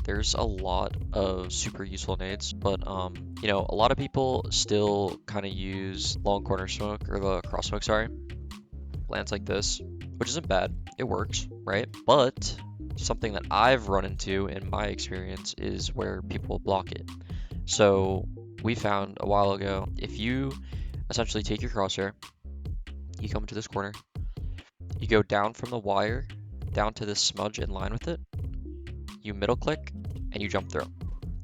there's a lot of super useful nades, but you know, a lot of people still kind of use long corner smoke or the cross smoke, sorry, lands like this, which isn't bad. It works, right? But something that I've run into in my experience is where people block it. So we found a while ago, if you essentially take your crosshair, you come into this corner, you go down from the wire down to this smudge in line with it, you middle click, and you jump through.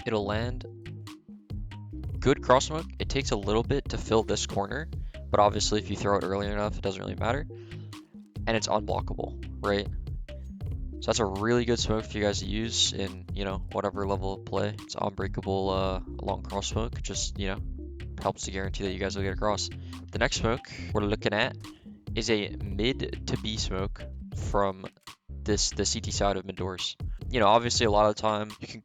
It'll land good cross smoke. It takes a little bit to fill this corner, but obviously if you throw it early enough, it doesn't really matter. And it's unblockable, right? So that's a really good smoke for you guys to use in, you know, whatever level of play. It's unbreakable long cross smoke. Just, you know, helps to guarantee that you guys will get across. The next smoke we're looking at is a mid to B smoke from the CT side of mid doors. You know, obviously a lot of the time you can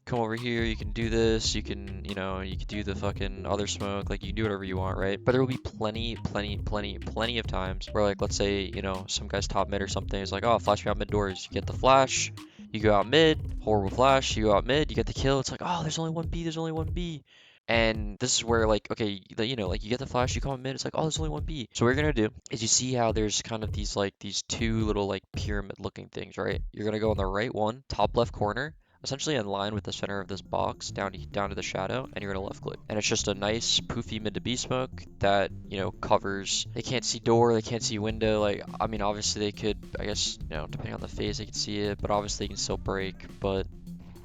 come over here, you can do this, you can, you know, you can do the fucking other smoke, like you can do whatever you want, right? But there will be plenty of times where, like, let's say, you know, some guy's top mid or something is like, oh, flash me out mid doors. You get the flash, you go out mid, horrible flash, you go out mid, you get the kill. It's like, oh, there's only one B, there's only one B. And this is where, like, okay, you know, like you get the flash, you come in, it's like, oh, there's only one B. So what you're gonna do is you see how there's kind of these two little like pyramid looking things, right? You're gonna go on the right one, top left corner, essentially in line with the center of this box down to the shadow, and you're gonna left click. And it's just a nice poofy mid to B smoke that, you know, covers. They can't see door, they can't see window. Like, I mean, obviously they could, I guess, you know, depending on the phase, they can see it, but obviously they can still break. But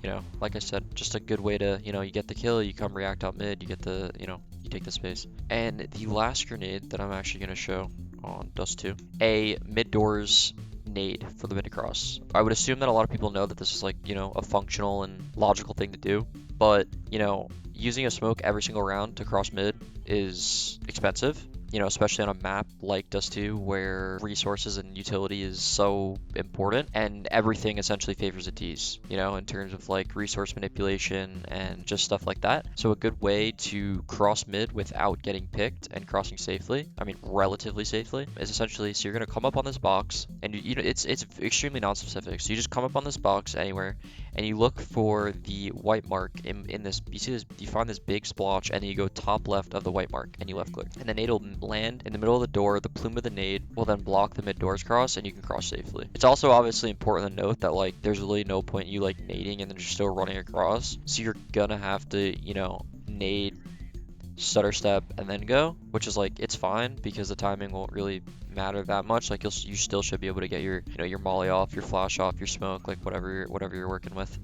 you know, like I said, just a good way to, you know, you get the kill, you come react out mid, you get the, you know, you take the space. And the last grenade that I'm actually going to show on Dust2, a mid doors nade for the mid cross. I would assume that a lot of people know that this is like, you know, a functional and logical thing to do, but, you know, using a smoke every single round to cross mid is expensive. You know, especially on a map like Dust2 where resources and utility is so important and everything essentially favors a tease, you know, in terms of like resource manipulation and just stuff like that. So a good way to cross mid without getting picked and crossing safely, I mean relatively safely, is essentially, so you're going to come up on this box and you know, it's extremely non-specific. So you just come up on this box anywhere and you look for the white mark in this, you see this, you find this big splotch and then you go top left of the white mark and you left click. And the nade will land in the middle of the door. The plume of the nade will then block the mid doors cross and you can cross safely. It's also obviously important to note that like there's really no point you like nading and then you're still running across. So you're gonna have to, you know, nade, stutter step, and then go, which is like, it's fine because the timing won't really matter that much. Like you still should be able to get your, you know, your molly off, your flash off, your smoke, like whatever you're working with.